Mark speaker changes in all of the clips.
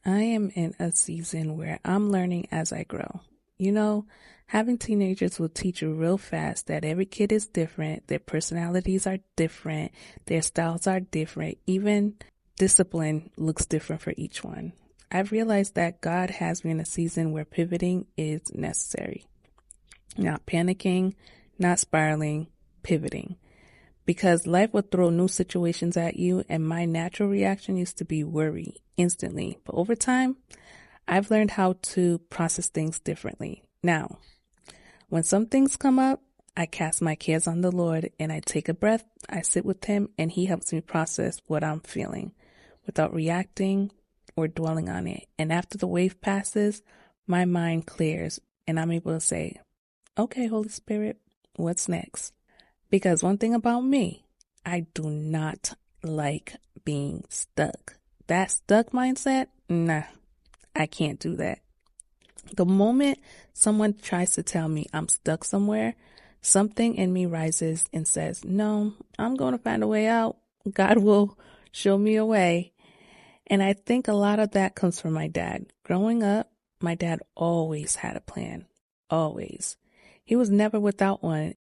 Speaker 1: I am in a season where I'm learning as I grow. You know, having teenagers will teach you real fast that every kid is different, their personalities are different, their styles are different, even discipline looks different for each one. I've realized that God has me in a season where pivoting is necessary. Not panicking, not spiraling, pivoting. Because life will throw new situations at you, and my natural reaction used to be worry instantly. But over time, I've learned how to process things differently. Now, when some things come up, I cast my cares on the Lord and I take a breath, I sit with Him, and He helps me process what I'm feeling without reacting or dwelling on it. And after the wave passes, my mind clears and I'm able to say, okay, Holy Spirit, what's next? Because one thing about me, I do not like being stuck. That stuck mindset, nah, I can't do that. The moment someone tries to tell me I'm stuck somewhere, something in me rises and says, no, I'm going to find a way out. God will show me a way. And I think a lot of that comes from my dad. Growing up, my dad always had a plan. Always. He was never without one.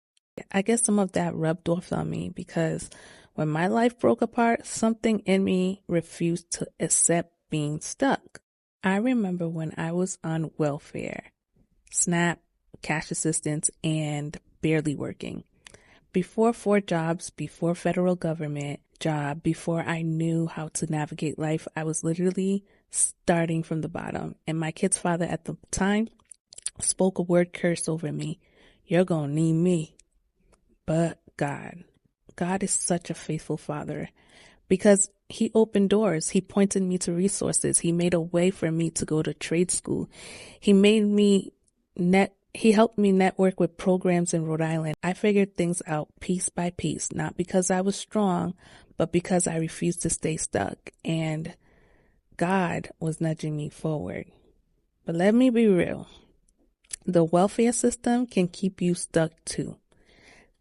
Speaker 1: I guess some of that rubbed off on me because when my life broke apart, something in me refused to accept being stuck. I remember when I was on welfare, SNAP, cash assistance, and barely working. Before 4 jobs, before federal government job, before I knew how to navigate life, I was literally starting from the bottom. And my kid's father at the time spoke a word curse over me. You're going to need me. But God is such a faithful father because He opened doors. He pointed me to resources. He made a way for me to go to trade school. He helped me network with programs in Rhode Island. I figured things out piece by piece, not because I was strong, but because I refused to stay stuck. And God was nudging me forward. But let me be real. The welfare system can keep you stuck too.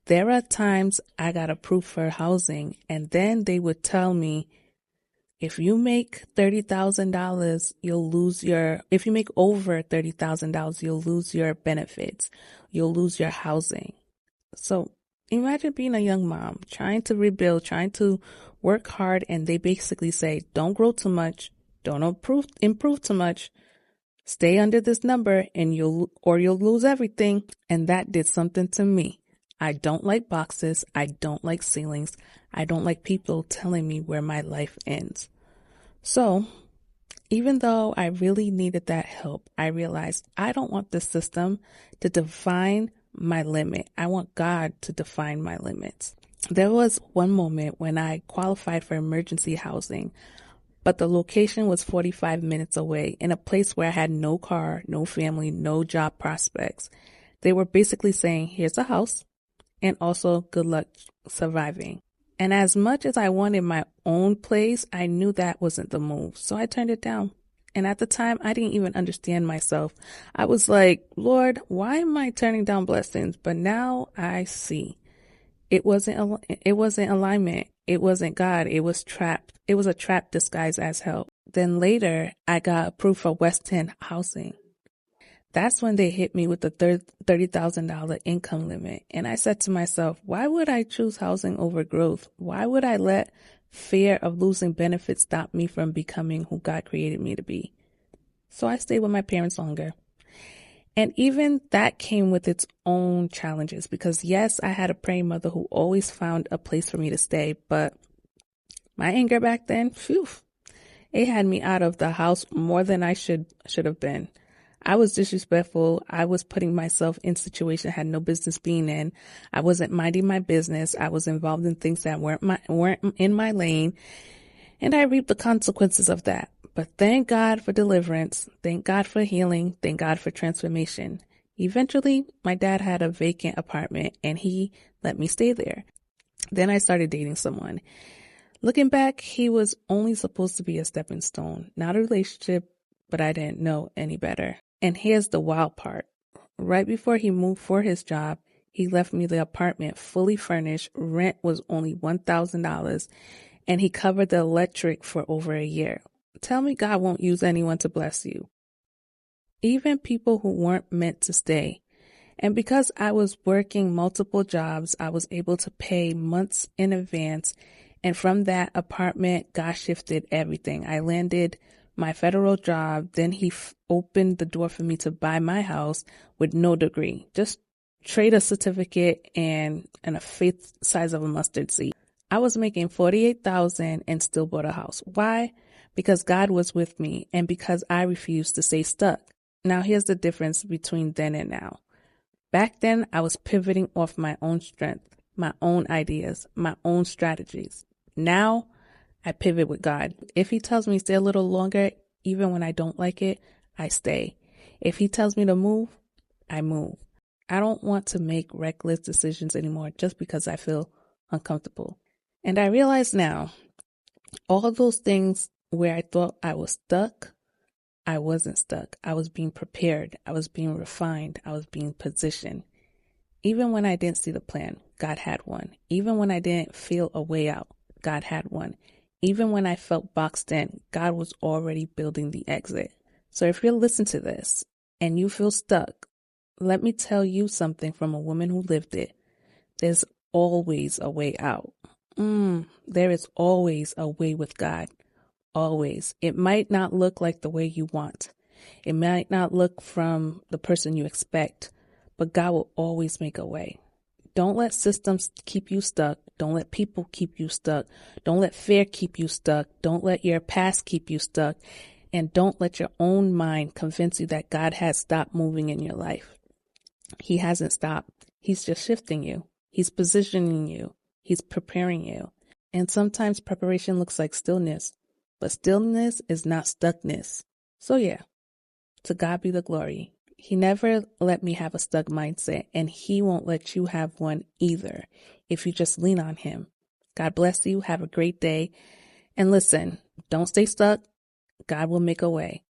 Speaker 1: There are times I got approved for housing and then they would tell me, if you make $30,000, if you make over $30,000, you'll lose your benefits. You'll lose your housing. So imagine being a young mom trying to rebuild, trying to work hard. And they basically say, don't grow too much. Don't improve too much. Stay under this number and you'll lose everything. And that did something to me. I don't like boxes. I don't like ceilings. I don't like people telling me where my life ends. So even though I really needed that help, I realized I don't want the system to define my limit. I want God to define my limits. There was one moment when I qualified for emergency housing, but the location was 45 minutes away in a place where I had no car, no family, no job prospects. They were basically saying, here's a house. And also, good luck surviving. And as much as I wanted my own place, I knew that wasn't the move. So I turned it down. And at the time, I didn't even understand myself. I was like, Lord, why am I turning down blessings? But now I see. It wasn't alignment. It wasn't God. It was trapped. It was a trap disguised as help. Then later, I got approved for West End housing. That's when they hit me with the $30,000 income limit. And I said to myself, why would I choose housing over growth? Why would I let fear of losing benefits stop me from becoming who God created me to be? So I stayed with my parents longer. And even that came with its own challenges because yes, I had a praying mother who always found a place for me to stay. But my anger back then, it had me out of the house more than I should have been. I was disrespectful. I was putting myself in situations I had no business being in. I wasn't minding my business. I was involved in things that weren't in my lane. And I reaped the consequences of that. But thank God for deliverance. Thank God for healing. Thank God for transformation. Eventually, my dad had a vacant apartment and he let me stay there. Then I started dating someone. Looking back, he was only supposed to be a stepping stone, not a relationship, but I didn't know any better. And here's the wild part. Right before he moved for his job, he left me the apartment fully furnished. Rent was only $1,000 and he covered the electric for over a year. Tell me God won't use anyone to bless you. Even people who weren't meant to stay. And because I was working multiple jobs, I was able to pay months in advance. And from that apartment, God shifted everything. I landed my federal job. Then he opened the door for me to buy my house with no degree, just trade a certificate and a faith size of a mustard seed. I was making $48,000 and still bought a house. Why? Because God was with me and because I refused to stay stuck. Now here's the difference between then and now. Back then, I was pivoting off my own strength, my own ideas, my own strategies. Now, I pivot with God. If he tells me stay a little longer, even when I don't like it, I stay. If he tells me to move, I move. I don't want to make reckless decisions anymore just because I feel uncomfortable. And I realize now, all those things where I thought I was stuck, I wasn't stuck. I was being prepared. I was being refined. I was being positioned. Even when I didn't see the plan, God had one. Even when I didn't feel a way out, God had one. Even when I felt boxed in, God was already building the exit. So if you're listening to this and you feel stuck, let me tell you something from a woman who lived it. There's always a way out. There is always a way with God. Always. It might not look like the way you want. It might not look from the person you expect, but God will always make a way. Don't let systems keep you stuck. Don't let people keep you stuck. Don't let fear keep you stuck. Don't let your past keep you stuck. And don't let your own mind convince you that God has stopped moving in your life. He hasn't stopped. He's just shifting you. He's positioning you. He's preparing you. And sometimes preparation looks like stillness. But stillness is not stuckness. So yeah, to God be the glory. He never let me have a stuck mindset, and he won't let you have one either if you just lean on him. God bless you. Have a great day. And listen, don't stay stuck. God will make a way.